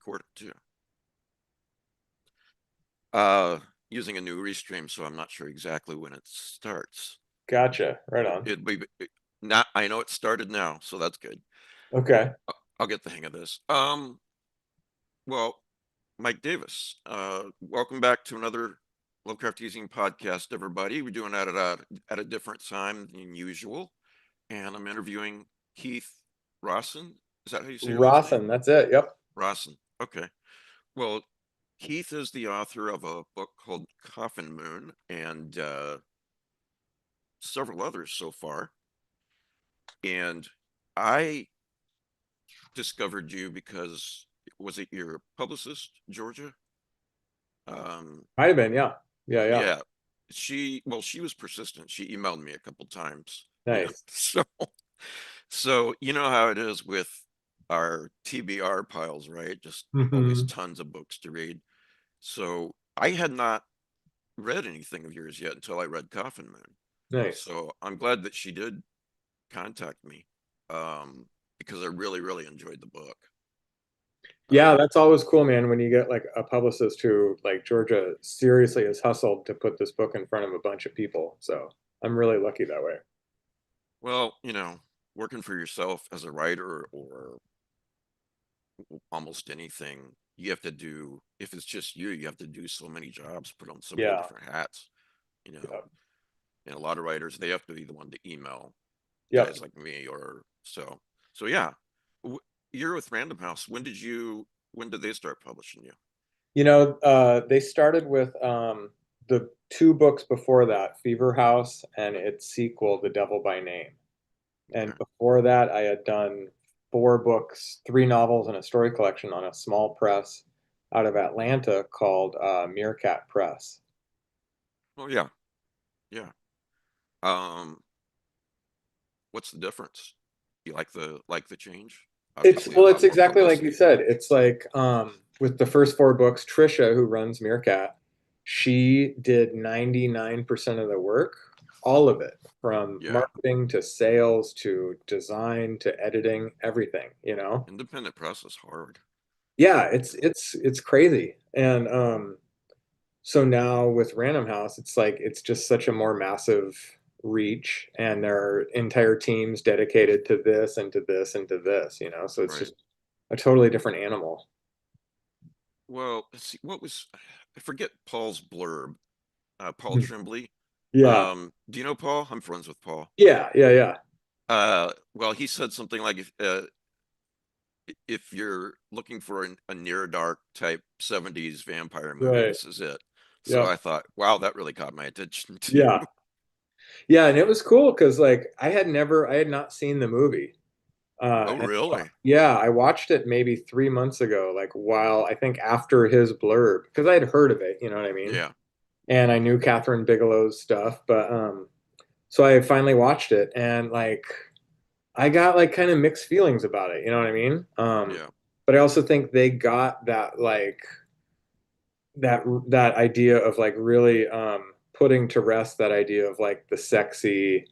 recorded too. Uh, Using a new restream, so I'm not sure exactly when it starts. Gotcha. Right on. Not. I know it started now, so that's good. Okay. I'll get the hang of this. Well, Mike Davis, welcome back to another Lovecraft eZine podcast, everybody. We're doing that at a different time than usual, and I'm interviewing Keith Rosson. Is that how you say your last name? Rosson, that's it. Yep. Rosson. Okay. Well, Keith is the author of a book called Coffin Moon and several others so far. And I discovered you because was it your publicist, Georgia? Might have been, yeah. Yeah, yeah. Yeah. She was persistent. She emailed me a couple times. Yeah. Nice. So you know how it is with our TBR piles, right? Just always Hmm. tons of books to read. So I had not read anything of yours yet until I read Coffin Moon. Nice. So I'm glad that she did contact me, because I really, really enjoyed the book. Yeah, Um, that's always cool, man, when you get like a publicist who, like Georgia, seriously has hustled to put this book in front of a bunch of people. So I'm really lucky that way. well, working for yourself as a writer or almost anything, you have to do, if it's just you have to do so many jobs, put on so many Yeah. different hats, you know. Yep. And a lot of writers, they have to be the one to email Yep. guys like me or so. So yeah, you're with Random House. When did they start publishing you? They started with the two books before that, Fever House and its sequel, The Devil by Name. And Okay. before that, I had done four books, three novels, and a story collection on a small press out of Atlanta called Meerkat Press. Oh yeah. Yeah. Um, what's the difference? You like the change? It's Obviously a well, lot it's more exactly like you publicity. said. It's like with the first four books, Trisha, who runs Meerkat, she did 99% of the work, all of it, from Yeah. marketing to sales to design to editing, everything, you know? Independent press is hard. Yeah, You know. it's crazy. And so now with Random House, it's like it's just such a more massive reach, and there are entire teams dedicated to this and to this and to this, you know? So it's Right. just a totally different animal. Well, let's see, what was I forget Paul's blurb. Paul Mhm. Tremblay. Yeah. Do you know Paul? I'm friends with Paul. Yeah, yeah, yeah. Well, he said something like if you're looking for a near dark type 70s vampire movie, Right. this is it. So Yep. I thought, wow, that really caught my attention too. Yeah. Yeah, and it was cool because like I had not seen the movie. Oh, And really? yeah, I watched it maybe 3 months ago, like while I think after his blurb, because I had heard of it, you know what I mean? Yeah. And I knew Catherine Bigelow's stuff, but so I finally watched it and like I got like kind of mixed feelings about it, you know what I mean? Yeah. But I also think they got that like that idea of like really putting to rest that idea of like the sexy,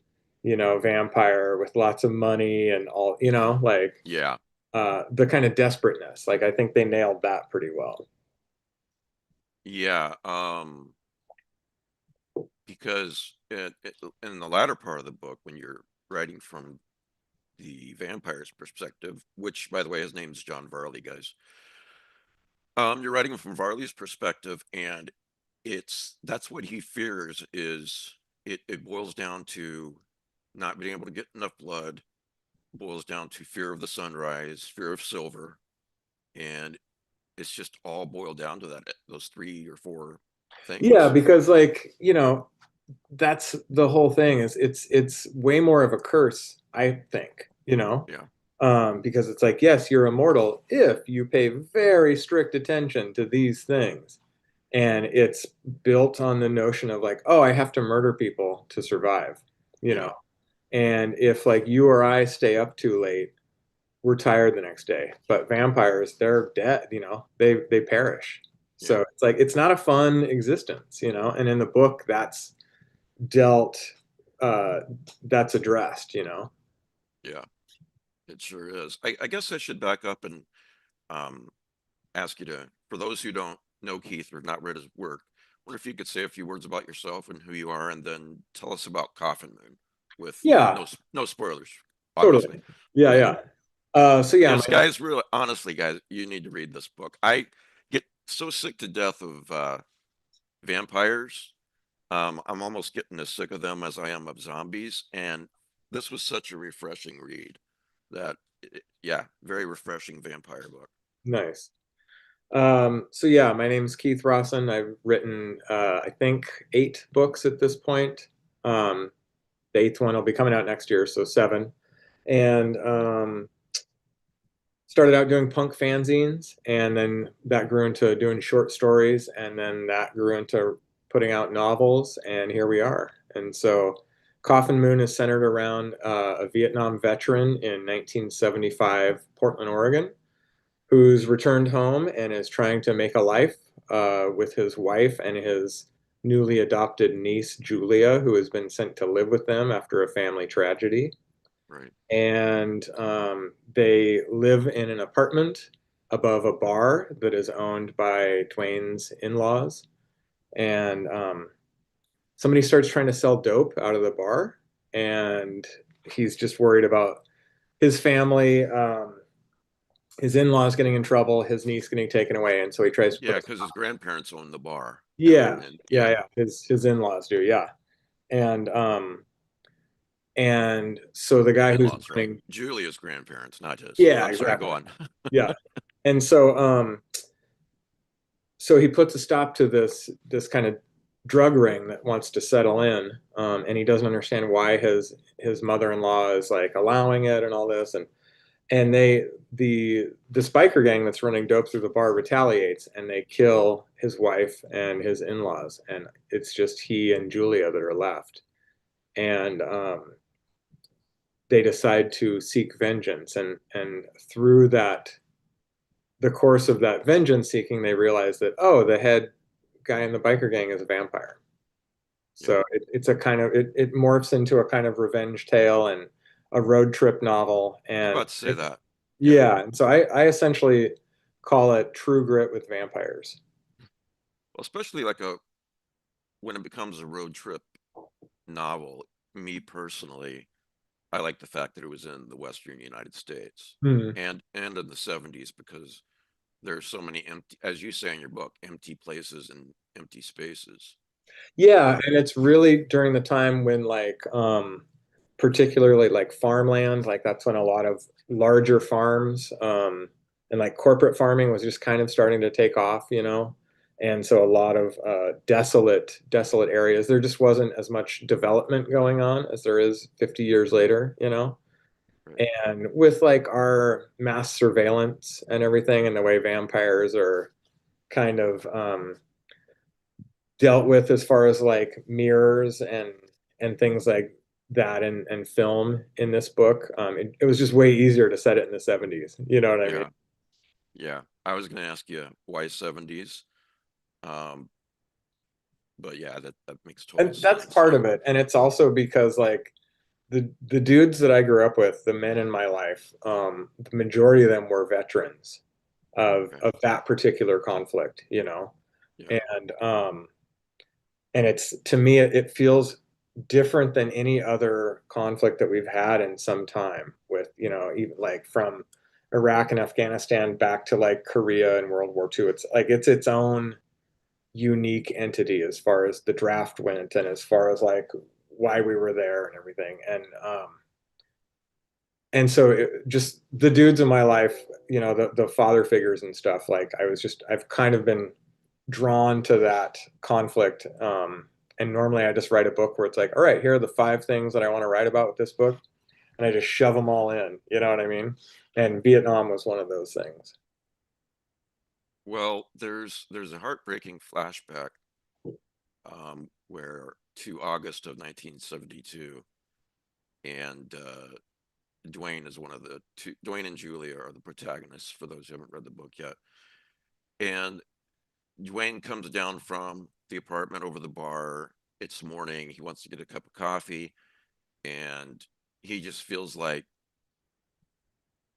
vampire with lots of money and all, like Yeah. the kind of desperateness. Like I think they nailed that pretty well. Yeah. Because in the latter part of the book, when you're writing from the vampire's perspective, which by the way, his name's John Varley, guys. You're writing from Varley's perspective, and that's what he fears is it boils down to not being able to get enough blood, boils down to fear of the sunrise, fear of silver, and it's just all boiled down to those three or four Yeah, things. because like, that's the whole thing is it's way more of a curse, I think, Yeah, because it's like, yes, you're immortal if you pay very strict attention to these things. And it's built on the notion of like, oh, I have to murder people to survive, you yeah, know. And if like you or I stay up too late, we're tired the next day. But vampires, they're dead, they perish. yeah, So it's like it's not a fun existence, And in the book, dealt uh that's addressed. yeah. It sure is. I guess I should back up and um ask you to, for those who don't know Keith or have not read his work, I wonder if you could say a few words about yourself and who you are, and then tell us about Coffin Moon with Yeah, no spoilers, obviously. totally. Yeah, But yeah. So yeah, because guys, really, honestly, guys, you need to read this book. I get so sick to death of vampires. I'm almost getting as sick of them as I am of zombies, and this was such a refreshing read that, yeah, very refreshing vampire book. nice. So yeah, my name's Keith Rosson. I've written, I think, 8 books at this point. Um, the eighth one will be coming out next year, so 7. And started out doing punk fanzines, and then that grew into doing short stories, and then that grew into putting out novels, and here we are. And so Coffin Moon is centered around a Vietnam veteran in 1975, Portland, Oregon, who's returned home and is trying to make a life with his wife and his newly adopted niece, Julia, who has been sent to live with them after a family tragedy. Right. And they live in an apartment above a bar that is owned by Dwayne's in-laws. And somebody starts trying to sell dope out of the bar, and he's just worried about his family. His in-laws getting in trouble, his niece getting taken away, and so he tries to put Yeah, a because his grandparents own the bar now, yeah, and yeah, yeah, yeah. His in-laws do, yeah. And and so the guy who's in-laws, right? running, Julia's grandparents, not his. yeah, I'm sorry, go exactly, on. yeah. And so so he puts a stop to this kind of drug ring that wants to settle in, and he doesn't understand why his mother-in-law is like allowing it and all this, and this biker gang that's running dope through the bar retaliates, and they kill his wife and his in-laws, and it's just he and Julia that are left. And they decide to seek vengeance, and through the course of that vengeance seeking, they realize that, oh, the head guy in the biker gang is a vampire. Yeah, So it's a kind of it morphs into a kind of revenge tale and a road trip novel. I was And about to say that. Yeah, yeah, and so I essentially call it True Grit with vampires. well, especially like a when it becomes a road trip novel. Me personally, I like the fact that it was in the Western United States Hmm. and in the '70s because there's so many empty, as you say in your book, empty places and empty spaces. Yeah, Uh, and it's really during the time when like particularly like farmland, like that's when a lot of larger farms and like corporate farming was just kind of starting to take off, you know. And so a lot of desolate areas. There just wasn't as much development going on as there is 50 years later, you know. right. And with like our mass surveillance and everything and the way vampires are kind of dealt with as far as like mirrors and things like that and film in this book. It was just way easier to set it in the 70s. You know what I mean? Yeah, yeah. I was going to ask you why '70s, um, but yeah, that makes total And that's sense. part of it. And it's also because like the dudes that I grew up with, the men in my life, the majority of them were veterans Okay. of that particular conflict, you know. Yeah, And it's to me it feels different than any other conflict that we've had in some time with, you know, even like from Iraq and Afghanistan back to like Korea and World War II. It's like it's its own unique entity as far as the draft went and as far as like why we were there and everything. And so just the dudes in my life, you know, the father figures and stuff, like I've kind of been drawn to that conflict. And normally I just write a book where it's like, all right, here are the 5 things that I want to write about with this book. And I just shove them all in. You know what I mean? And Vietnam was one of those things. well, there's a heartbreaking flashback where to August of 1972, and Dwayne is one of the two. Dwayne and Julia are the protagonists for those who haven't read the book yet. And Dwayne comes down from the apartment over the bar. It's morning. He wants to get a cup of coffee, and he just feels like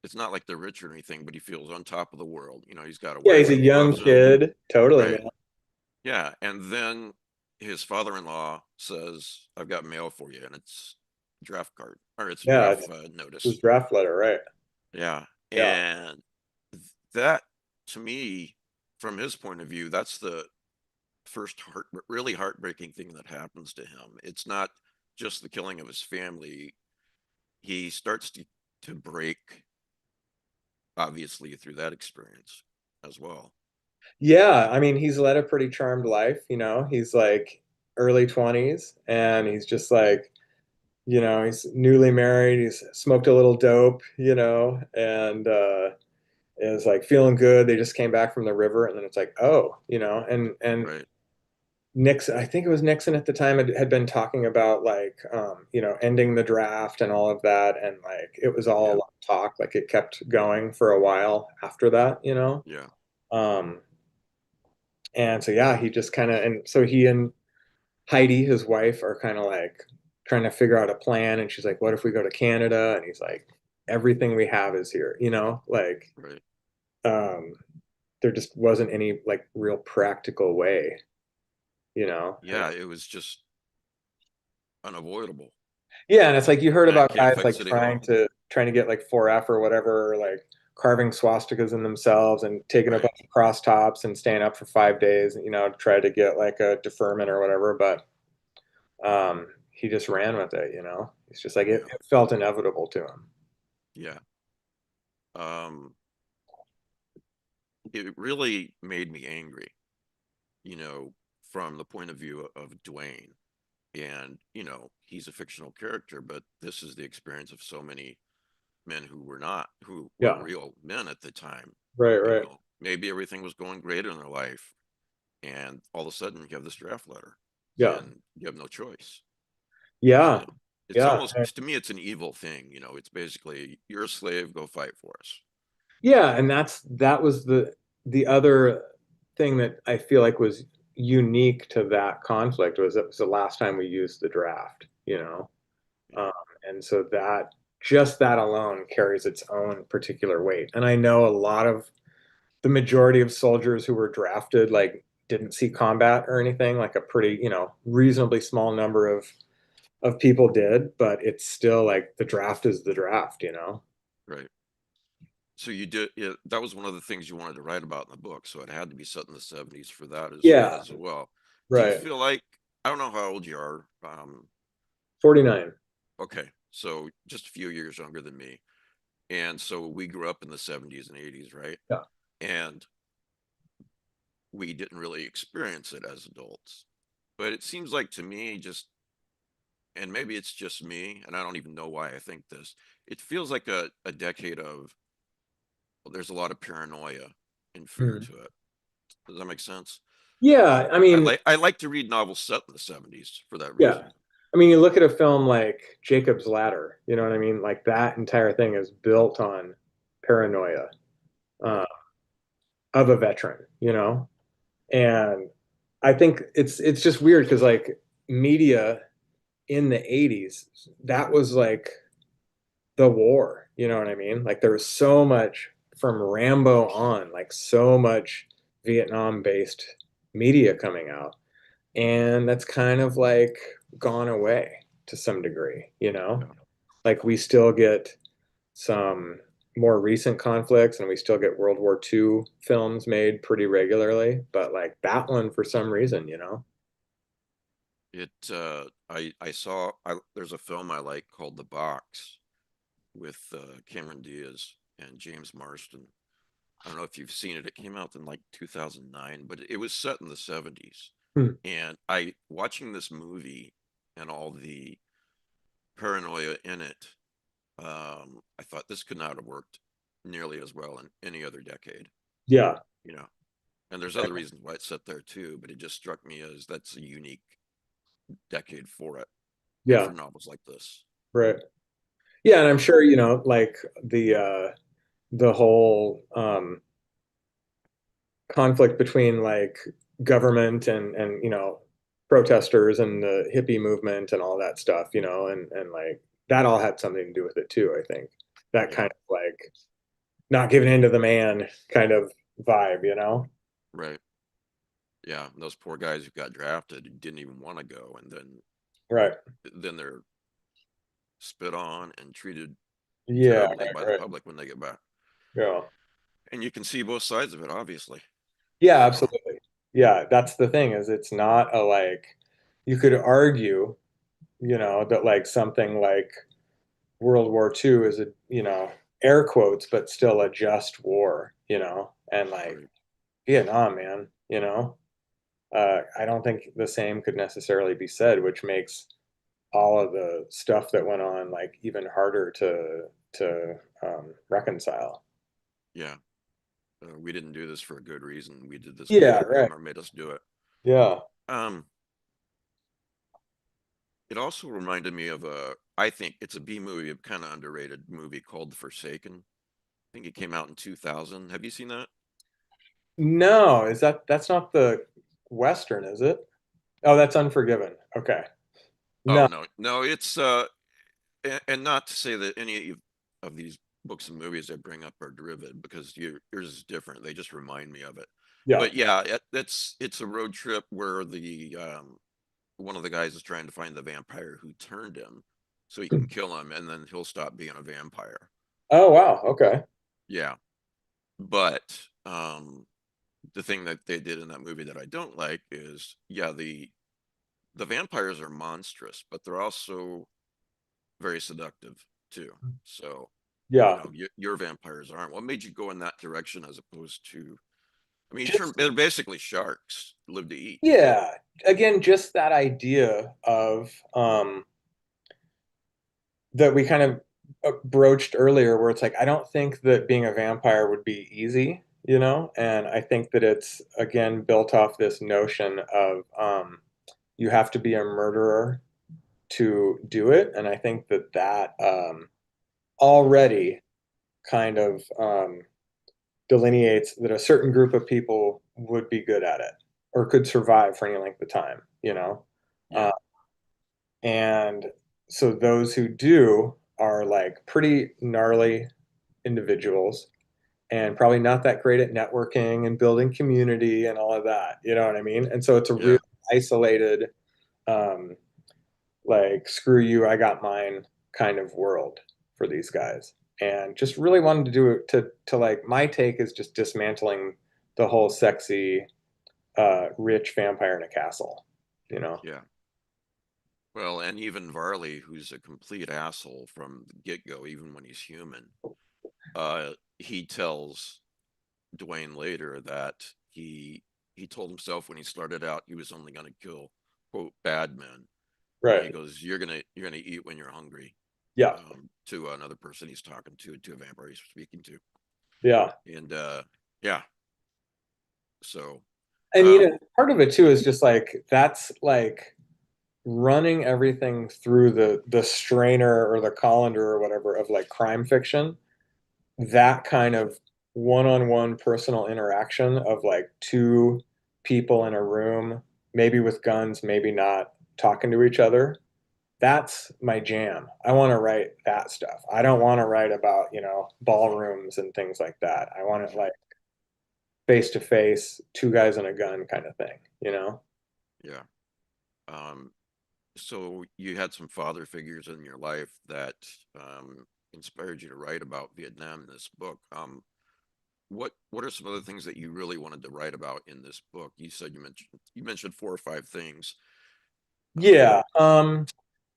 it's not like they're rich or anything, but he feels on top of the world. You know, he's got a Yeah, he's wife a who young loves him. kid. Totally, Right. man. Yeah. And then his father-in-law says, I've got mail for you, and it's a draft card, or it's a Yeah, draft it's his notice. draft letter, right? Yeah. Yeah. And that, to me, from his point of view, that's the first really heartbreaking thing that happens to him. It's not just the killing of his family. He starts to break, obviously, through that experience as well. Yeah, I mean, he's led a pretty charmed life, you know. He's like early 20s and he's just like, you know, he's newly married, he's smoked a little dope, you know, and is like feeling good. They just came back from the river and then it's like, oh, you know, and Right. Nixon, I think it was Nixon at the time had been talking about like you know, ending the draft and all of that and like it was Yeah. all talk, like it kept going for a while after that, you know. Yeah. Um and so yeah, he just kind of and so he and Heidi, his wife, are kind of like trying to figure out a plan. And she's like, what if we go to Canada? And he's like, everything we have is here, you know, like, Right. um, there just wasn't any like real practical way, you know? And Yeah. It was just unavoidable. yeah, and it's like you heard And I about can't guys fight like City Hall. trying to get like 4F or whatever, like carving swastikas in themselves and taking a Right. bunch of cross tops and staying up for 5 days, you know, to try to get like a deferment or whatever. But he just ran with it, you know. It's just like Yeah. it felt inevitable to him. Yeah. Um, it really made me angry, you know, from the point of view of Dwayne. And, you know, he's a fictional character, but this is the experience of so many men who were not, who were Yeah, real men at the time. right, You right. know, maybe everything was going great in their life, and all of a sudden you have this draft letter, Yeah, and you have no choice. yeah, And it's yeah, almost, to me, it's an evil thing. You know, it's basically, you're a slave, go fight for us. yeah. And that was the other thing that I feel like was unique to that conflict was it was the last time we used the draft, you know. Yeah. Um, and so that just that alone carries its own particular weight. And I know a lot of the majority of soldiers who were drafted like didn't see combat or anything, like a pretty, you know, reasonably small number of people did, but it's still like the draft is the draft, you know? Right. So you did, yeah, that was one of the things you wanted to write about in the book. So it had to be set in the 70s for that Yeah, as well. Do you right. feel like, I don't know how old you are. 49. Okay. So just a few years younger than me. And so we grew up in the 70s and 80s, right? Yeah. And we didn't really experience it as adults. But it seems like to me, just, and maybe it's just me, and I don't even know why I think this, it feels like a decade of, well, there's a lot of paranoia and fear Mhm. to it. Does that make sense? Yeah, I mean, I like to read novels set in the 70s for that yeah. reason. I mean, you look at a film like Jacob's Ladder, you know what I mean? Like that entire thing is built on paranoia uh, Right. of a veteran, you know? And I think it's just weird because like media in the 80s, that was like the war, you know what I mean? Like there was so much from Rambo on, like so much Vietnam based media coming out. And that's kind of like gone away to some degree, you know? Yeah. Like we still get some more recent conflicts and we still get World War II films made pretty regularly, but like that one for some reason, you know? It I saw there's a film I like called The Box with Cameron Diaz and James Marsden. I don't know if you've seen it. It came out in like 2009, but it was set in the 70s. Hmm. And I watching this movie and all the paranoia in it, I thought this could not have worked nearly as well in any other decade, Yeah. you know. And there's other reasons why it's set there too, but it just struck me as that's a unique decade for it and Yeah. for novels like this. Right. Yeah, and I'm Um, sure, you know, like the whole conflict between like government and you know protesters and the hippie movement and all that stuff, you know, and like that all had something to do with it too, I think. That yeah, kind of like not giving in to the man kind of vibe, you know? Right. Yeah. And those poor guys who got drafted didn't even want to go, and Right. then they're spit on and treated Yeah, terribly by the right. public when they get back. Yeah. And you can see both sides of it, obviously. Yeah, So, absolutely. Yeah, that's the thing is it's not a like you could argue, you know, that like something like World War II is a, you know, air quotes, but still a just war, you know, and like right. Vietnam, man, you know, I don't think the same could necessarily be said, which makes all of the stuff that went on like even harder to reconcile. Yeah. We didn't do this for a good reason. We did this because Yeah, our right. grandma made us do it. Yeah. Um, it also reminded me of I think it's a B movie, a kind of underrated movie called The Forsaken. I think it came out in 2000. Have you seen that? No, is that's not the Western, is it? Oh, that's Unforgiven. Okay. Oh No. no, no, it's and not to say that any of these books and movies I bring up are derivative because yours is different. They just remind me of it. Yeah. But yeah, it's a road trip where the one of the guys is trying to find the vampire who turned him so he can kill him and then he'll stop being a vampire. Oh, wow. Okay. Yeah. But the thing that they did in that movie that I don't like is yeah, the vampires are monstrous, but they're also very seductive too. So, Yeah. your vampires aren't. What made you go in that direction as opposed to, I mean, Just they're basically sharks, live to eat. yeah. Again, just that idea of that we kind of broached earlier where it's like I don't think that being a vampire would be easy, you know? And I think that it's again built off this notion of you have to be a murderer to do it. And I think that already kind of delineates that a certain group of people would be good at it or could survive for any length of time, you know? Yeah, Uh, and so those who do are like pretty gnarly individuals and probably not that great at networking and building community and all of that. You know what I mean? And so it's a real yeah, isolated, um, like, screw you, I got mine kind of world for these guys. And just really wanted to do it to like, my take is just dismantling the whole sexy, rich vampire in a castle, you know? yeah. Well, and even Varley, who's a complete asshole from the get-go, even when he's human, he tells Dwayne later that he told himself when he started out he was only going to kill quote bad men. He Right. goes, you're gonna eat when you're hungry. Yeah. To another person he's talking to a vampire he's speaking to, Yeah. and yeah. So, And you um, know, part of it too is just like that's like running everything through the strainer or the colander or whatever of like crime fiction. That kind of one-on-one personal interaction of like two people in a room, maybe with guns, maybe not, talking to each other. That's my jam. I want to write that stuff. I don't want to write about, you know, ballrooms and things like that. I want it like face to face, two guys and a gun kind of thing, you know? yeah. Um, so you had some father figures in your life that inspired you to write about Vietnam in this book. What are some other things that you really wanted to write about in this book? You said you mentioned four or five things. Um, Yeah.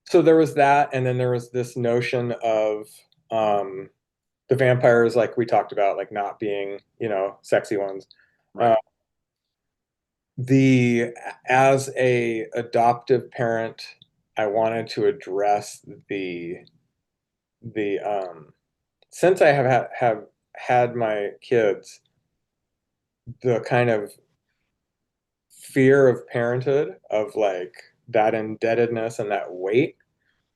So there was that, and then there was this notion of um, the vampires, like we talked about, like not being, you know, sexy ones. Uh, right. the as a adoptive parent, I wanted to address the since I have had my kids, the kind of fear of parenthood of like that indebtedness and that weight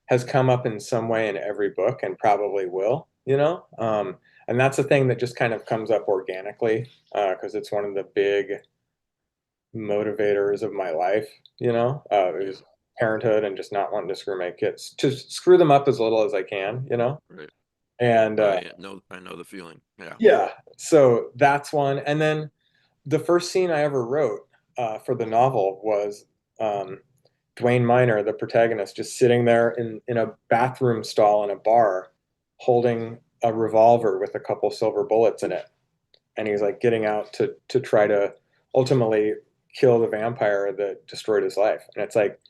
has come up in some way in every book and probably will, you know? And that's a thing that just kind of comes up organically because it's one of the big motivators of my life, you know? It Yeah. was parenthood and just not wanting to screw my kids, to screw them up as little as I can, you know? Right. And I know the feeling. Yeah. yeah, so that's one. And then the first scene I ever wrote for the novel was um, Dwayne Miner, the protagonist, just sitting there in a bathroom stall in a bar, holding a revolver with a couple silver bullets in it, and he's like getting out to try to ultimately kill the vampire that destroyed his life. And it's like,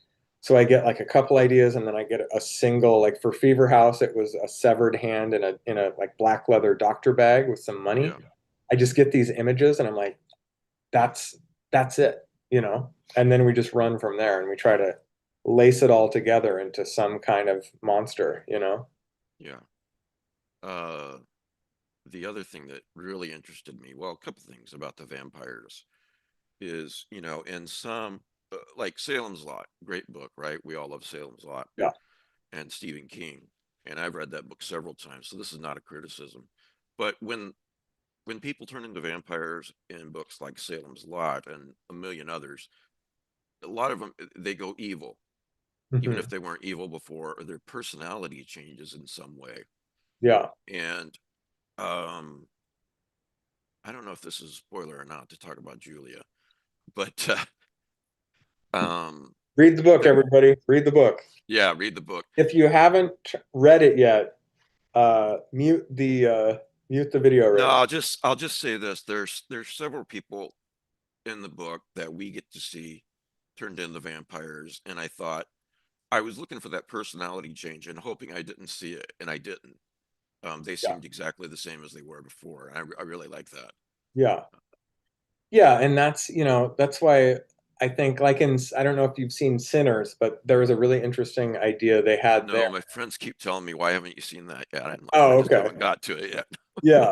so I get like a couple ideas, and then I get a single, like for Fever House, it was a severed hand in a like black leather doctor bag with some money. Yeah. I just get these images, and I'm like, that's that's it, you know. And then we just run from there, and we try to lace it all together into some kind of monster, you know. Yeah. Uh, the other thing that really interested me, well, a couple things about the vampires is, in some, like Salem's Lot, great book, right? We all love Salem's Lot Yeah. and Stephen King. And I've read that book several times, so this is not a criticism. But when people turn into vampires in books like Salem's Lot and a million others, a lot of them they go evil, even Hmm. if they weren't evil before, or their personality changes in some way. Yeah. And um, I don't know if this is a spoiler or not to talk about Julia, but Read the book, there, everybody. Read the book. yeah, read the book. If you haven't read it yet, mute the video No, right now. I'll just say this. There's several people in the book that we get to see turned into vampires, and I thought I was looking for that personality change and hoping I didn't see it, and I didn't. They Yeah. seemed exactly the same as they were before, and I really like that. Yeah. Yeah, and that's, you know, that's why I think like in I don't know if you've seen Sinners, but there was a really interesting idea they had there. No, my friends keep telling me, why haven't you seen that yet? I'm like, I Oh, just okay. haven't got to it yet. Yeah.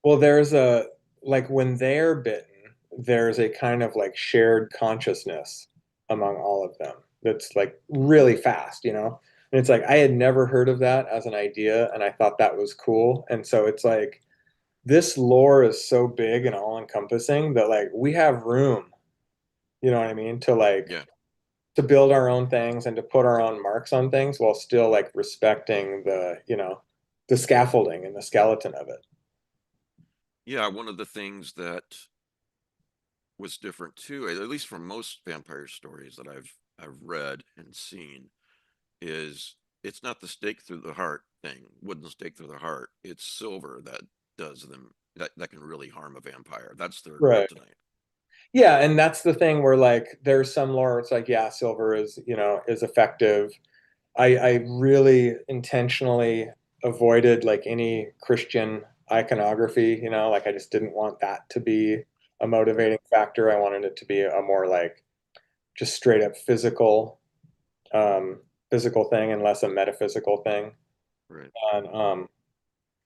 Well, there's a like when they're bitten, there's a kind of like shared consciousness among all of them that's like really fast, you know? And it's like I had never heard of that as an idea, and I thought that was cool. And so it's like this lore is so big and all encompassing that like we have room, you know what I mean, to like Yeah. to build our own things and to put our own marks on things while still like respecting the, you know, the scaffolding and the skeleton of it. Yeah, one of the things that was different too, at least from most vampire stories that I've read and seen, is it's not the stake through the heart thing, wooden stake through the heart. It's silver that does them that can really harm a vampire. That's their Right. kryptonite. Yeah, and that's the thing where like there's some lore where it's like, yeah, silver is, you know, is effective. I really intentionally avoided like any Christian iconography, you know, like I just didn't want that to be a Yeah, motivating factor. I wanted it to be a more like just straight up um, physical thing and less a metaphysical thing. right. And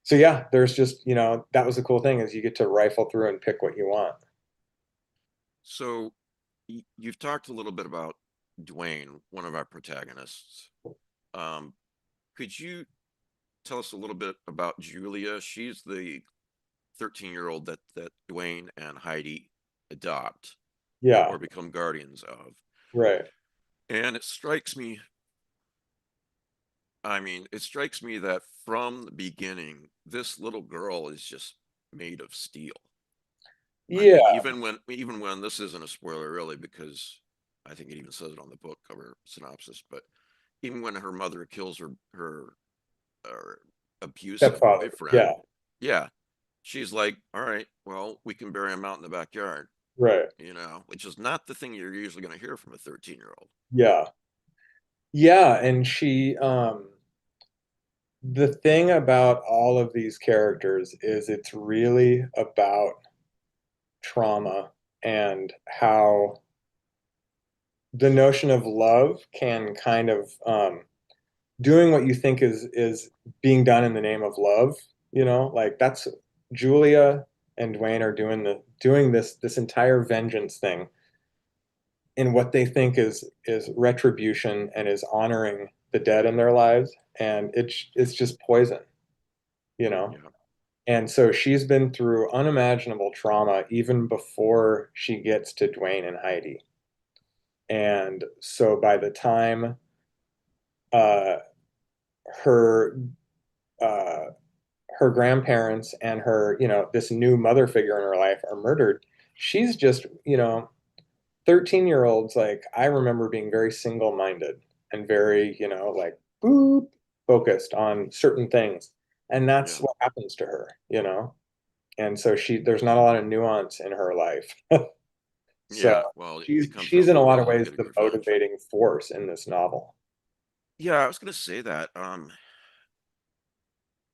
so yeah, there's just, you know, that was the cool thing is you get to rifle through and pick what you want. So you've talked a little bit about Dwayne, one of our protagonists. Um, could you tell us a little bit about Julia? She's the 13-year-old that Dwayne and Heidi adopt Yeah, or become guardians of. right. And it strikes me, I mean, it strikes me that from the beginning, this little girl is just made of steel. I Yeah, mean, even when this isn't a spoiler really, because I think it even says it on the book cover synopsis, but even when her mother kills her abusive stepfather. Yeah, boyfriend, yeah, she's like, all right, well, we can bury him out in the backyard, right. which is not the thing you're usually going to hear from a 13-year-old. Yeah. Yeah, and the thing about all of these characters is it's really about trauma and how the notion of love can kind of doing what you think is being done in the name of love, you know, like that's Julia and Dwayne are doing this entire vengeance thing in what they think is retribution and is honoring the dead in their lives, and it's just poison, you know. Yeah, And so she's been through unimaginable trauma even before she gets to Dwayne and Heidi. And so by the time uh, her her grandparents and her, this new mother figure in her life are murdered, she's just, 13-year-olds, like, I remember being very single-minded and very, like, boop, focused on certain things. And that's Yeah. what happens to her. And so there's not a lot of nuance in her life. So Yeah. Well, it comes she's down in to a lot her of ways getting the revenge. motivating force in this novel. Yeah, I was gonna say that.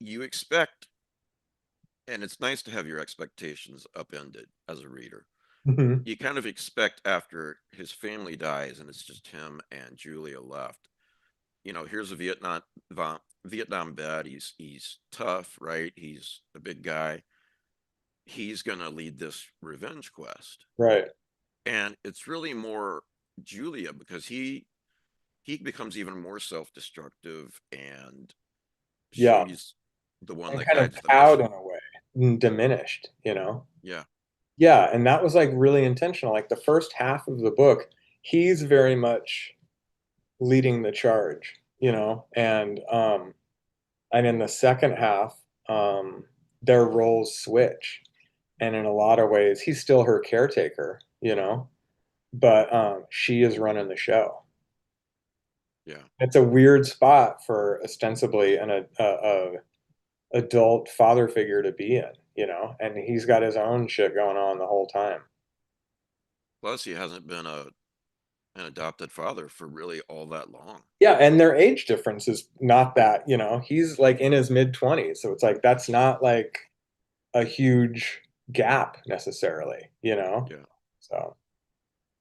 You expect, and it's nice to have your expectations upended as a reader. Mhm. You kind of expect after his family dies and it's just him and Julia left. Here's a Vietnam vet. He's tough, right? He's a big guy. He's gonna lead this revenge quest, Right. and it's really more Julia because he becomes even more self-destructive, and Yeah. she's the one And that kind of guides the cowed mission. in a way, and diminished. Yeah, Yeah, and that was like really intentional. Like the first half of the book, he's very much leading the charge, and in the second half, their roles switch. And in a lot of ways, he's still her caretaker, but she is running the show. yeah. It's a weird spot for ostensibly a adult father figure to be in, and he's got his own shit going on the whole time. Plus, he hasn't been an adopted father for really all that long. Yeah, and their age difference is not that, he's like in his mid 20s, so it's like that's not like a huge gap necessarily. Yeah. So,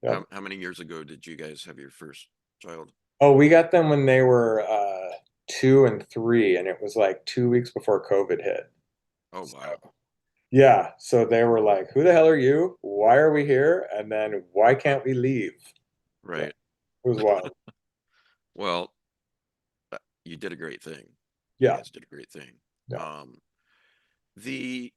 yep. How many years ago did you guys have your first child? Oh, we got them when they were 2 and 3, and it was like 2 weeks before COVID hit. Oh, So, wow. yeah, so they were like, "Who the hell are you? Why are we here? And then why can't we leave?" Yeah, Right. it was wild. Well, you did a great thing. You Yeah, guys did a great thing. yeah. Um, the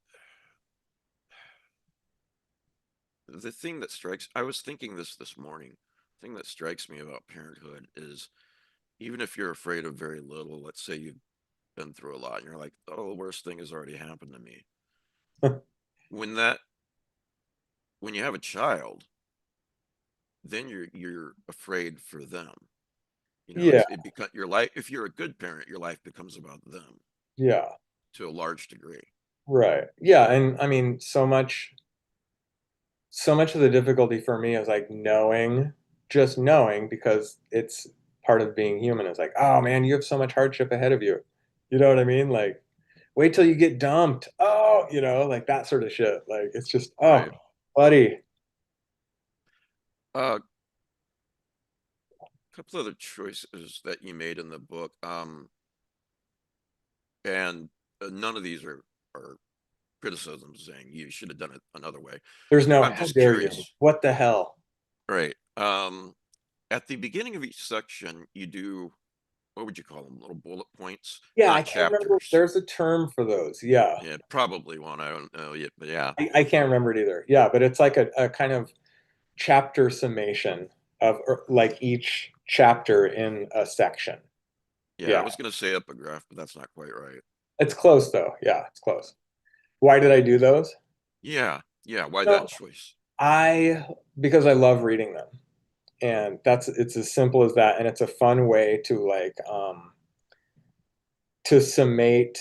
the thing that strikes, I was thinking this morning, the thing that strikes me about parenthood is even if you're afraid of very little, let's say you've been through a lot and you're like, oh, the worst thing has already happened to me. When that when you have a child, then you're afraid for them. Yeah, It becomes your life. If you're a good parent, your life becomes about them yeah, to a large degree. right. Yeah, and I mean, so much of the difficulty for me is like just knowing, because it's part of being human. Is like, oh man, you have so much hardship ahead of you. You know what I mean? Like, wait till you get dumped. Oh, like that sort of shit. Like, it's just, oh, Right. buddy. A couple other choices that you made in the book, and none of these are criticisms saying you should have done it another way. There's no, I'm how just dare you? curious. What the hell? Right. At the beginning of each section, you do, what would you call them? Little bullet points, Yeah, I not can't remember. chapters. There's a term for those. Yeah. Yeah, probably one. I don't know yet, but yeah. I can't remember it either. Yeah, but it's like a kind of chapter summation of like each chapter in a section. Yeah, I Yeah. was gonna say epigraph, but that's not quite right. It's close though. Yeah, it's close. Why did I do those? Yeah, yeah. Why that No, choice? I because I love reading them. And it's as simple as that. And it's a fun way to summate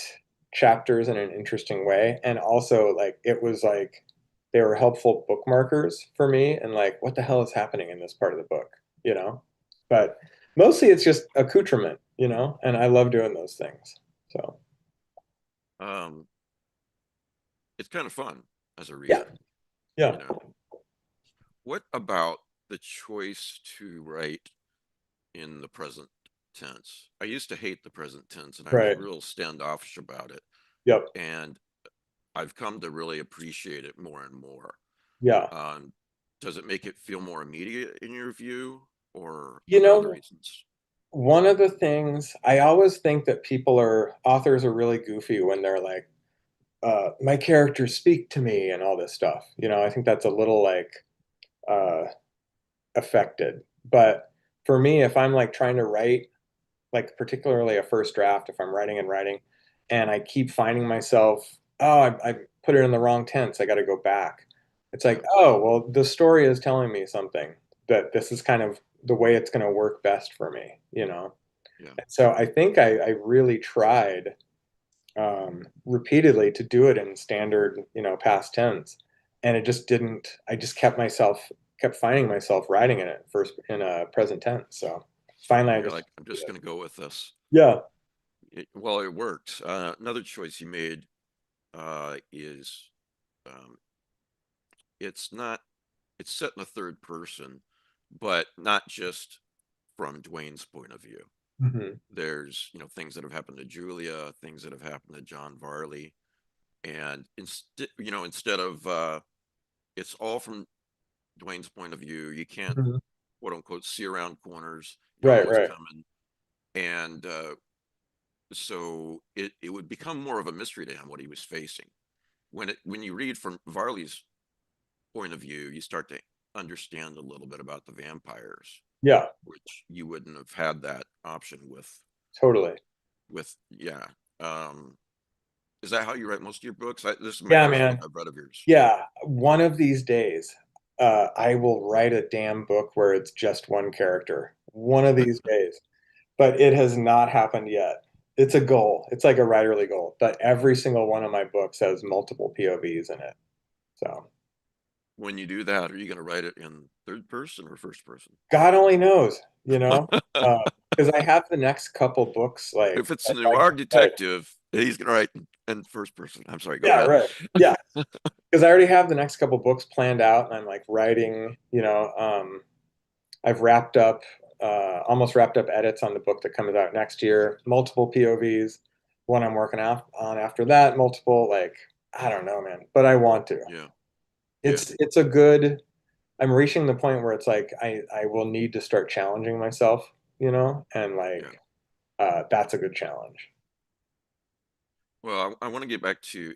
chapters in an interesting way. And also like it was like they were helpful bookmarkers for me and like what the hell is happening in this part of the book? But mostly it's just accoutrement, and I love doing those things. So Um, it's kind of fun as a yeah, reader, yeah, you know. What about the choice to write in the present tense? I used to hate the present tense and I was right. real standoffish about it. Yep. And I've come to really appreciate it more and more. Yeah. Um, does it make it feel more immediate in your view, or You for other know, reasons? one of the things I always think that authors are really goofy when they're like, my characters speak to me and all this stuff. I think that's a little like uh, affected. But for me, if I'm like trying to write, like particularly a first draft, if I'm writing and writing, and I keep finding myself, oh, I put it in the wrong tense. I got to go back. It's Yeah. like, oh, well, the story is telling me something that this is kind of the way it's going to work best for me, you know? Yeah. And so I think I really tried repeatedly to do it in standard, past tense. And it just didn't, I just kept finding myself writing in it first in a present tense. So finally And I you're just, like, I'm just going to go with this. yeah. Well, it works. Another choice you made is um, it's not, it's set in the third person, but not just from Dwayne's point of view. Hmm. There's, things that have happened to Julia, things that have happened to John Varley. And instead of it's all from Dwayne's point of view, you can't Hmm. quote unquote see around corners, you know Right, what's right. coming. And so it would become more of a mystery to him what he was facing. When you read from Varley's point of view, you start to understand a little bit about the vampires, Yeah, which you wouldn't have had that option totally. yeah. Um, is that how you write most of your books? This is my Yeah, first book man. I've read of yours. Yeah. One of these days, I will write a damn book where it's just one character. One of these days. But it has not happened yet. It's a goal. It's like a writerly goal. But every single one of my books has multiple POVs in it. So When you do that, are you going to write it in third person or first person? God only knows, you know, because I have the next couple books If like it's a I'd like noir to write. detective, he's going to write in first person. I'm sorry, go Yeah, ahead. right. Yeah, because I already have the next couple books planned out, and I'm like writing. I've wrapped up, almost wrapped up edits on the book that comes out next year. Multiple POVs. One I'm working on after that. Multiple, like I don't know, man, but I want to. Yeah, yeah, It's a good. I'm reaching the point where it's like I will need to start challenging myself, and yeah. like that's a good challenge. Well, I want to get back to.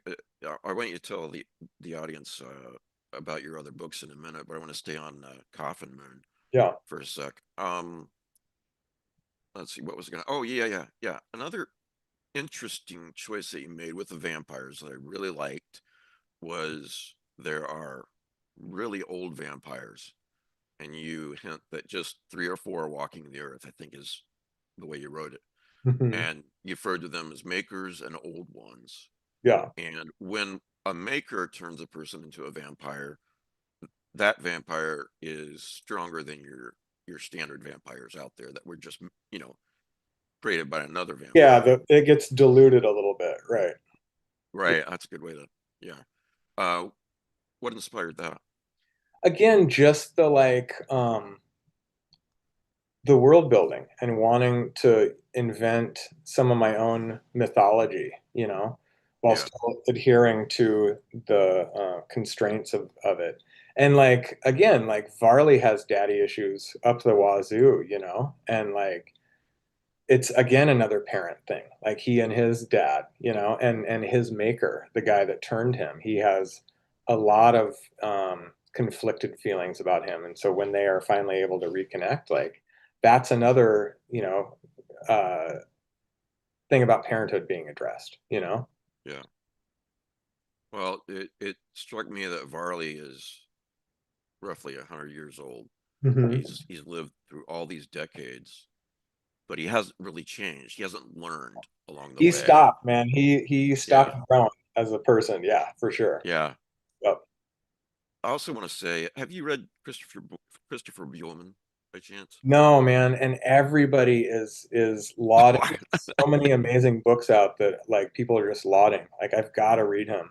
I want you to tell the audience about your other books in a minute, but I want to stay on Coffin Moon Yeah. for a sec. Let's see what was going to. Oh yeah, yeah, yeah. Another interesting choice that you made with the vampires that I really liked was there are really old vampires, and you hint that just three or four are walking the earth. I think is the way you wrote it, Hmm. and you referred to them as makers and old ones. Yeah. And when a maker turns a person into a vampire, that vampire is stronger than your standard vampires out there that were just you know created by another Yeah, vampire. it gets diluted a little bit, right? Right, that's a good way to yeah. Uh, what inspired that? Again, just the world building and wanting to invent some of my own mythology, while Yeah, still adhering to the constraints of it. And like again, like Varley has daddy issues up the wazoo, and like it's again another parent thing. Like he and his dad, and his maker, the guy that turned him, he has a lot of conflicted feelings about him. And so when they are finally able to reconnect, like that's another, uh, thing about parenthood being addressed. yeah. Well, it struck me that Varley is roughly 100 years old. Hmm. He's lived through all these decades, but he hasn't really changed. He hasn't learned along the He way. stopped, man. He Yeah, stopped growing as a person. Yeah, for sure. yeah. Yep. I also want to say, have you read Christopher Buehlman by chance? No, man, and everybody is lauding so many amazing books out that like people are just lauding. Like I've got to read him.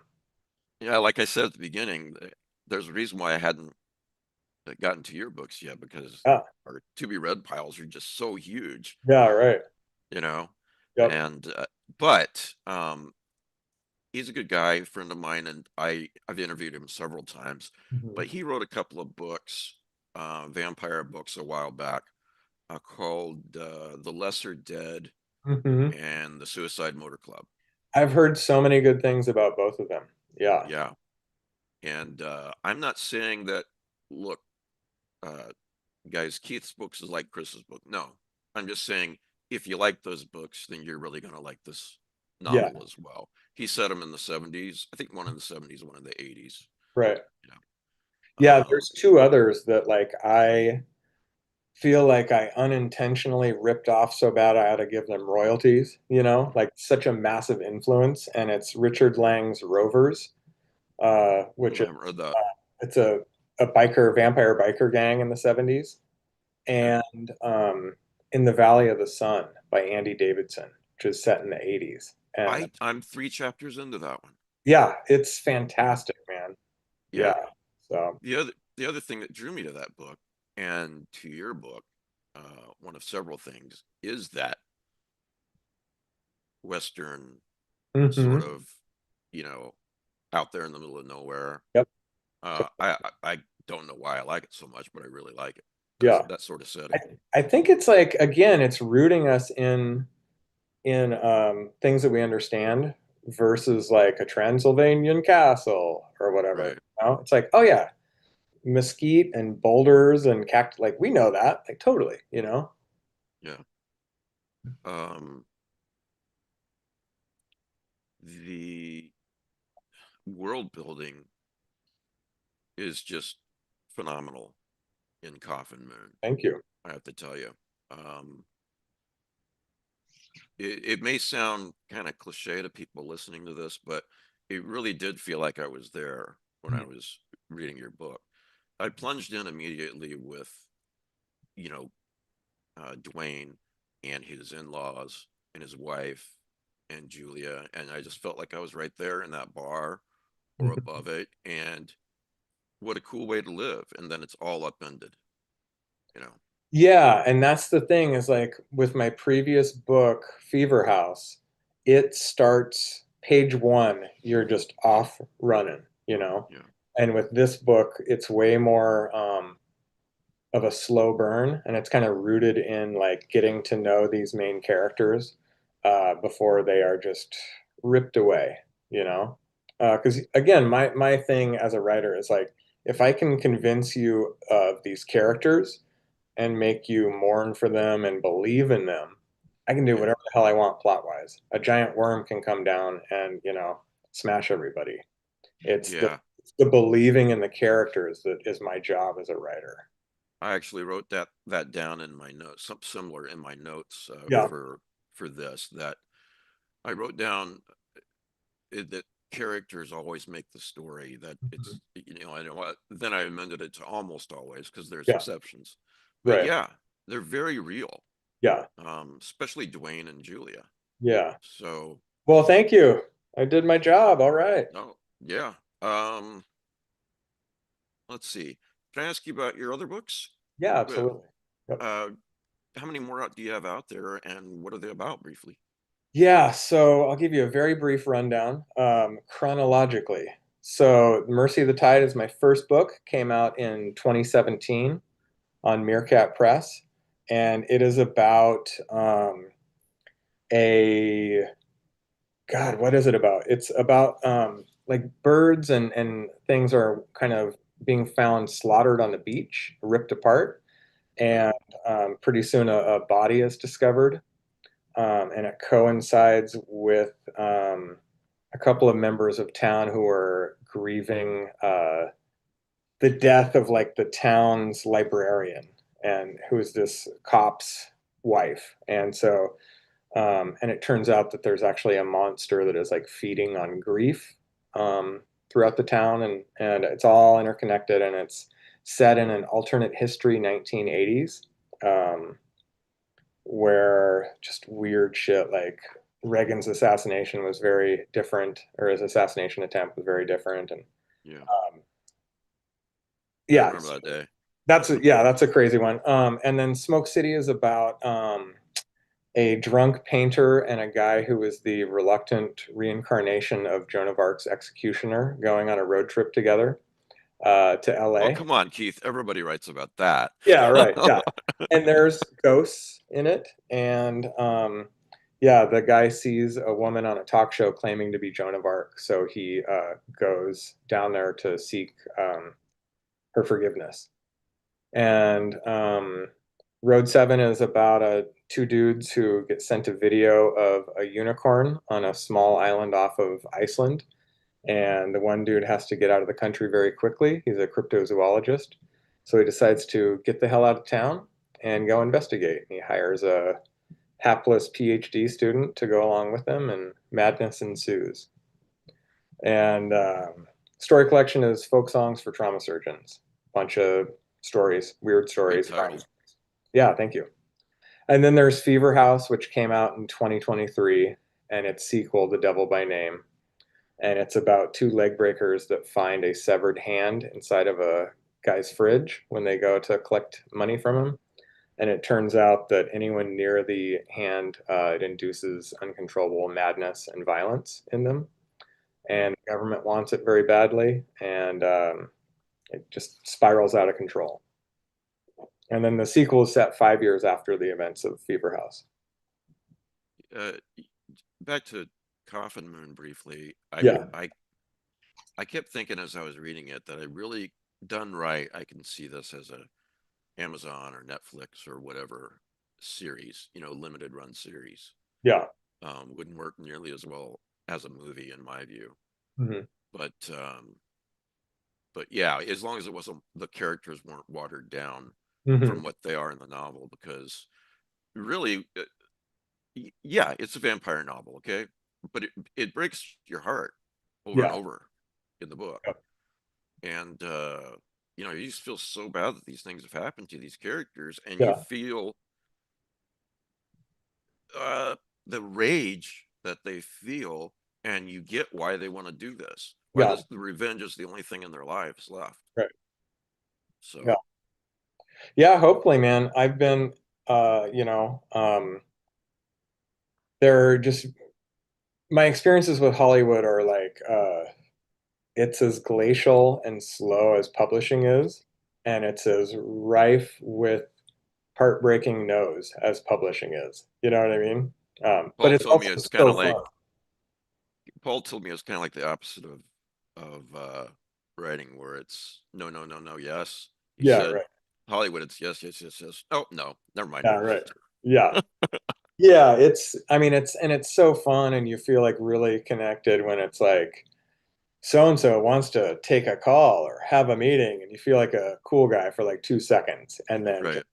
Yeah, like I said at the beginning, there's a reason why I hadn't gotten to your books yet because Yeah, our to be read piles are just so huge, yeah, right. you know. Yep. And but he's a good guy, a friend of mine, and I've interviewed him several times. Hmm. But he wrote a couple of books, vampire books, a while back, called "The Lesser Dead" Hmm. and "The Suicide Motor Club." I've heard so many good things about both of them. Yeah. Yeah, and I'm not saying that. Look, uh, guys, Keith's books is like Chris's book. No, I'm just saying if you like those books, then you're really gonna like Yeah, novel as well. He set them in the 70s. I think one in the 70s, one in the 80s. right. You know, Yeah, there's two others that like I feel like I unintentionally ripped off so bad I had to give them royalties, like such a massive influence. And it's Richard Lang's Rovers, which I is haven't read that. it's a vampire biker gang in the 70s. Okay. And In the Valley of the Sun by Andy Davidson, which is set in the 80s. And I'm 3 chapters into that one. yeah, it's Yeah. fantastic, man. Yeah. Yeah. So, The other thing that drew me to that book and to your book, one of several things, is that Western sort hmm of, you know, out there in the middle of nowhere. yep. I don't know why I like it so much, but I really like it. That's Yeah. that sort of I, setting. I think it's like, again, it's rooting us in things that we understand versus like a Transylvanian castle or whatever. Right. It's like, oh yeah, mesquite and boulders and cact like we know that, like totally. Yeah. Um, the world building is just phenomenal in Coffin Moon. Thank you. I have to tell you. Um, it may sound kind of cliche to people listening to this, but it really did feel like I was there when I was reading your book. I plunged in immediately with, you know, Dwayne and his in-laws and his wife and Julia, and I just felt like I was right there in that bar or Mhm. above it. And what a cool way to live. And then it's all upended, you know. Yeah, and that's the thing is like with my previous book, Fever House, it starts page one, you're just off running. Yeah, And with this book, it's way more of a slow burn, and it's kind of rooted in like getting to know these main characters before they are just ripped away, you know? Because again, my thing as a writer is like if I can convince you of these characters and make you mourn for them and believe in them, I can do yeah, whatever the hell I want plot wise. A giant worm can come down and smash everybody. It's the yeah. it's the believing in the characters that is my job as a writer. I actually wrote that down in my notes, something similar in my notes Yeah. for this. That I wrote down that characters always make the story. That Mhm. it's I know what. Then I amended it to almost always because there's Yeah. exceptions. But Right. yeah, they're very real. Yeah. Especially Dwayne and Julia. Yeah. So, Well, thank you. I did my job. All right. no, yeah. Um, let's see. Can I ask you about your other books? Yeah, Uh, absolutely. Yep. uh, how many more do you have out there, and what are they about briefly? Yeah, so I'll give you a very brief rundown chronologically. So, Mercy of the Tide is my first book, came out in 2017 on Meerkat Press, and it is about a God, what is it about? It's about like birds and things are kind of being found slaughtered on the beach, ripped apart, Okay. and pretty soon a body is discovered, and it coincides with a couple of members of town who are grieving the death of like the town's librarian, and who is this cop's wife, and so and it turns out that there's actually a monster that is like feeding on grief throughout the town, and it's all interconnected, and it's set in an alternate history 1980s, um, where just weird shit like Reagan's assassination was very different, or his assassination attempt was very different, and Yeah, um, I yeah, remember that day. that's a crazy one. And then Smoke City is about a drunk painter and a guy who is the reluctant reincarnation of Joan of Arc's executioner going on a road trip together to Oh, LA. come on, Keith. Everybody writes about that. Yeah, right. Yeah. And there's ghosts in it. And yeah, the guy sees a woman on a talk show claiming to be Joan of Arc. So he goes down there to seek her forgiveness. And Road 7 is about two dudes who get sent a video of a unicorn on a small island off of Iceland. And the one dude has to get out of the country very quickly. He's a cryptozoologist. So he decides to get the hell out of town and go investigate. He hires a hapless PhD student to go along with him, and madness ensues. And story collection is folk songs for trauma surgeons. Bunch of stories, weird Great stories. title. Yeah, thank you. And then there's Fever House, which came out in 2023, and its sequel, The Devil by Name. And it's about two leg breakers that find a severed hand inside of a guy's fridge when they go to collect money from him. And it turns out that anyone near the hand, it induces uncontrollable madness and violence in them. And the government wants it very badly, and it just spirals out of control. And then the sequel is set 5 years after the events of Fever House. Uh, Back to Coffin Moon briefly. Yeah, I kept thinking as I was reading it that I really done right. I can see this as a Amazon or Netflix or whatever series, limited run series. yeah. Wouldn't work nearly as well as a movie in my view. Hmm. But yeah, as long as it wasn't the characters weren't watered down Hmm. from what they are in the novel, because really, yeah, it's a vampire novel, okay, but it breaks your heart over and Yeah, over in the book, yeah, and you just feel so bad that these things have happened to these characters, and you yeah, feel uh the rage that they feel, and you get why they want to do this, why yeah. this the revenge is the only thing in their lives left. Right. Yeah, So yeah. Hopefully, man. I've been, they're just my experiences with Hollywood are like, it's as glacial and slow as publishing is, and it's as rife with heartbreaking no's as publishing is. You know what I mean? But Paul it's told me also it's kind so of like fun. Paul told me it's kind of like the opposite of writing, where it's no, no, no, no, yes. He Yeah, said right. Hollywood, it's yes, yes, yes, yes. Oh no, never mind. Yeah, right. Yeah. Yeah, I mean, it's so fun, and you feel like really connected when it's like so and so wants to take a call or have a meeting, and you feel like a cool guy for like 2 seconds and then just Right.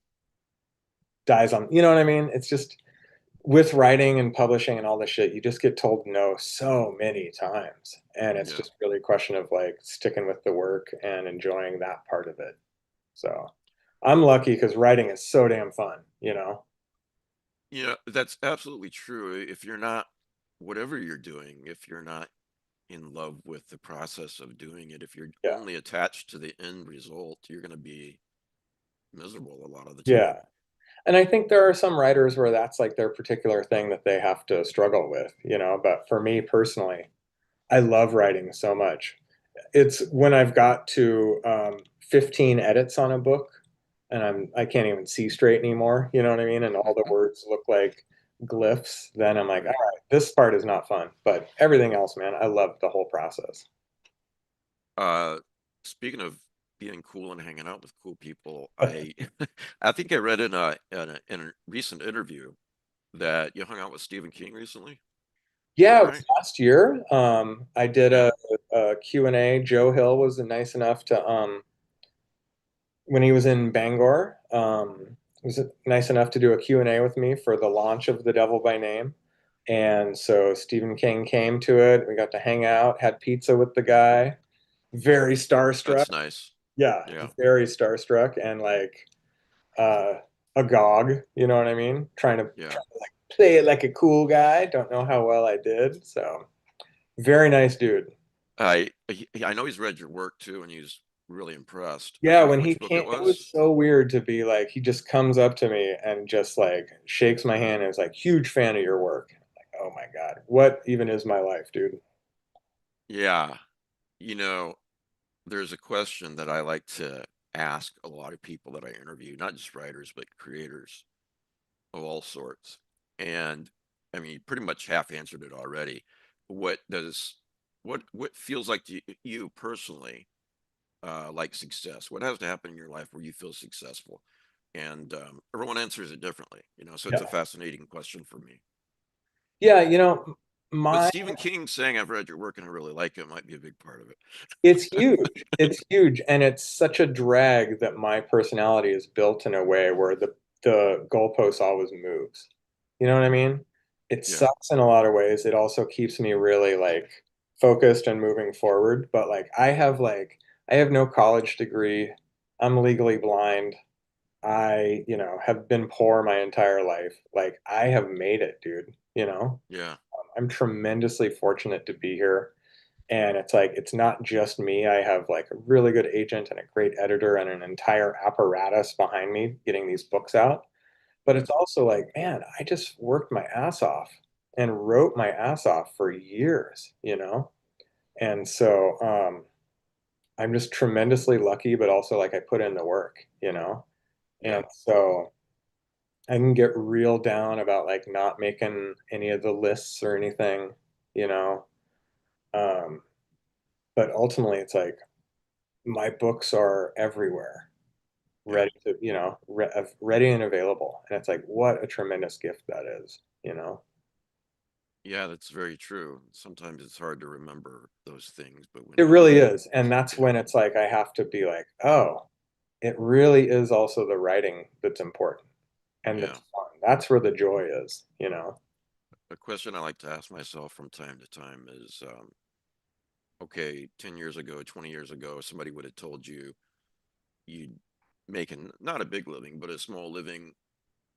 dies on, you know what I mean? It's just with writing and publishing and all this shit, you just get told no so many times. And it's Yeah. just really a question of like sticking with the work and enjoying that part of it. So I'm lucky because writing is so damn fun, you know? Yeah, that's absolutely true. If you're not, whatever you're doing, if you're not in love with the process of doing it, if you're Yeah. only attached to the end result, you're going to be miserable a lot of the Yeah. time. And I think there are some writers where that's like their particular thing that they have to struggle with, you know? But for me personally, I love writing so much. It's when I've got to 15 edits on a book and I can't even see straight anymore, you know what I mean? And all the words look like glyphs, then I'm like, all Right. right, this part is not fun. But everything else, man, I love the whole process. Uh, Speaking of being cool and hanging out with cool people, I I think I read in a recent interview that you hung out with Stephen King recently. Is Yeah, that it right? was last year. I did Yeah. a Q&A. Joe Hill was nice enough to when he was in Bangor, was nice enough to do a Q&A with me for the launch of The Devil by Name. And so Stephen King came to it. We got to hang out, had pizza with the guy. Very starstruck. That's nice. Yeah, Yeah. very starstruck and like uh agog, you know what I mean? Yeah. Trying to like play it like a cool guy. Don't know how well I did. So very nice dude. I know he's read your work too, and he's really impressed. Yeah, Do you know when he which book came, it it was? was so weird to be like, he just comes up to me and just like shakes my hand and is like, huge fan of your work. I'm like, oh my God, what even is my life, dude? Yeah. You know, there's a question that I like to ask a lot of people that I interview, not just writers, but creators of all sorts. And I mean, you pretty much half answered it already. What does what feels like to you personally like success? What has to happen in your life where you feel successful? and everyone answers it differently, you know, so it's a Yeah. fascinating question for me. Yeah, But my Stephen King saying I've read your work and I really like it might be a big part of it. it's huge. It's huge, and it's such a drag that my personality is built in a way where the goalpost always moves. You know what I mean? It Yeah, sucks in a lot of ways. It also keeps me really like focused and moving forward. But I have no college degree. I'm legally blind. Have been poor my entire life. Like I have made it, dude, you know? yeah, I'm tremendously fortunate to be here. And it's like, it's not just me. I have like a really good agent and a great editor and an entire apparatus behind me getting these books out. But yeah, it's also like, man, I just worked my ass off and wrote my ass off for years, you know? And so I'm just tremendously lucky, but also like I put in the work, you know? yeah, And so I can get real down about like not making any of the lists or anything, you know? Um, but ultimately, it's like my books are everywhere, yeah. ready to, ready and available. And it's like, what a tremendous gift that is, you know? Yeah, that's very true. Sometimes it's hard to remember those things, but when It you really do, is. And that's yeah, when it's like, I have to be like, oh, it really is also the writing that's important and yeah. that's fun. That's where the joy is, you know? A question I like to ask myself from time to time is, okay, 10 years ago, 20 years ago, somebody would have told you you'd make not a big living, but a small living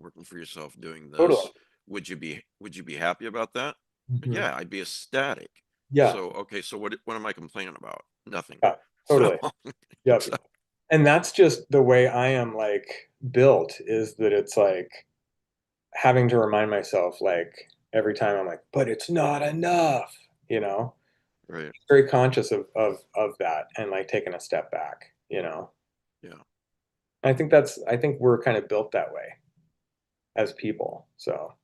working for yourself doing this. Totally. Would you be happy about that? Mhm. Yeah, I'd be ecstatic. Yeah. So, okay, so what am I complaining about? Nothing. Yeah. So, Totally. Yep. so And that's just the way I am like built is that it's like having to remind myself like every time I'm like, but it's not enough, you know? right. Very conscious of that and like taking a step back, you know? Yeah. I think we're kind of built that way as people. So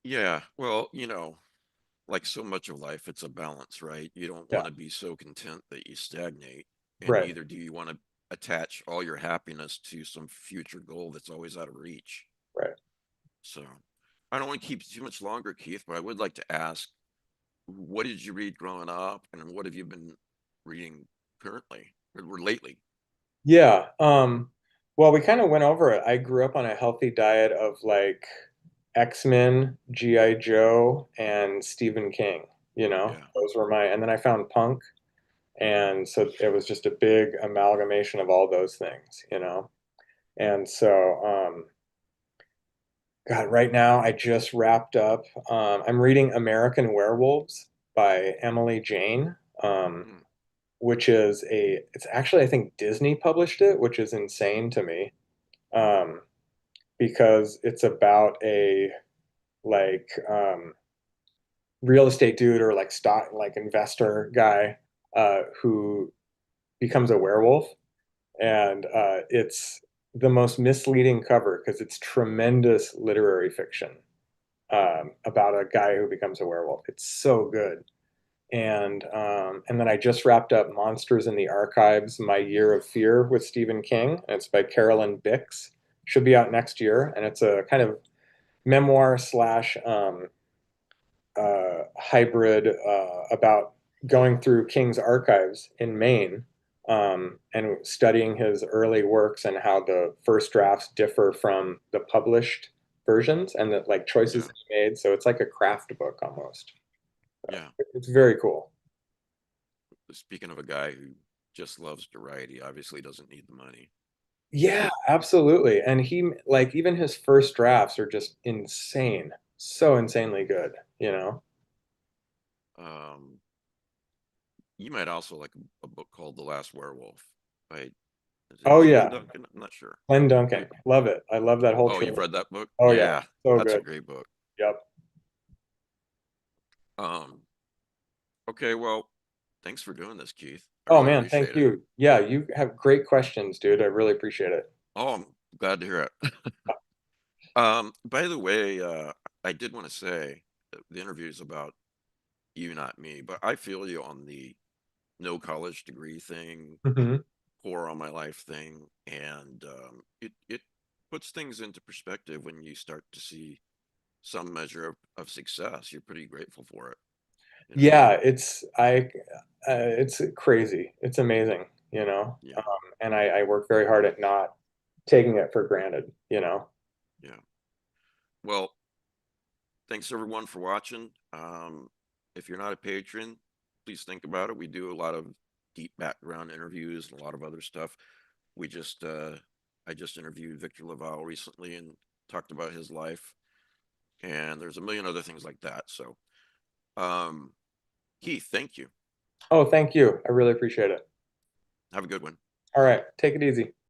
Yeah. Well, like so much of life, it's a balance, right? You don't yeah, want to be so content that you stagnate, and right. neither do you want to attach all your happiness to some future goal that's always out of reach. Right. So, I don't want to keep you too much longer, Keith, but I would like to ask, what did you read growing up, and what have you been reading currently or lately? Yeah. Well, we kind of went over it. I grew up on a healthy diet of like X-Men, G.I. Joe, and Stephen King, you know? Yeah, Those were and then I found punk. And so it was just a big amalgamation of all those things, you know? And so, God, right now I just wrapped up. I'm reading American Werewolves by Emily Jane, mm, which it's actually, I think Disney published it, which is insane to me, um, because it's about a like real estate dude or like stock, like investor guy who becomes a werewolf. And it's the most misleading cover because it's tremendous literary fiction about a guy who becomes a werewolf. It's so good. And then I just wrapped up Monsters in the Archives: My Year of Fear with Stephen King. And it's by Carolyn Bix. Should be out next year, and it's a kind of memoir slash hybrid about going through King's archives in Maine and studying his early works and how the first drafts differ from the published versions and the like choices yeah, that he made. So it's like a craft book almost. yeah. It's very cool. Speaking of a guy who just loves to write, he obviously doesn't need the money. Yeah, absolutely. And he like even his first drafts are just insane. So insanely good, you know? Um, you might also like a book called The Last Werewolf by, is it Oh Glenn yeah. Duncan? I'm not sure. Glenn Duncan. Maybe. Love it. I love that whole Oh, you've trilogy. read that book? Oh yeah. Yeah, So that's a good. great book. Yep. Um, okay, well, thanks for doing this, Keith. I Oh really man, thank appreciate it. you. Yeah, you have great questions, dude. I really appreciate it. Oh, I'm glad to hear it. By the way, I did want to say the interview is about you, not me, but I feel you on the no college degree thing, Hmm. poor all my life thing, and it puts things into perspective when you start to see some measure of success. You're pretty grateful for it, you know? Yeah, it's crazy. It's amazing, you know. Yeah, And I work very hard at not taking it for granted, you know. yeah. Well, thanks everyone for watching. If you're not a patron, please think about it. We do a lot of deep background interviews and a lot of other stuff. We just, I just interviewed Victor Laval recently and talked about his life, and there's a million other things like that. So, um, Keith, thank you. Oh, thank you. I really appreciate it. Have a good one. All right, take it easy.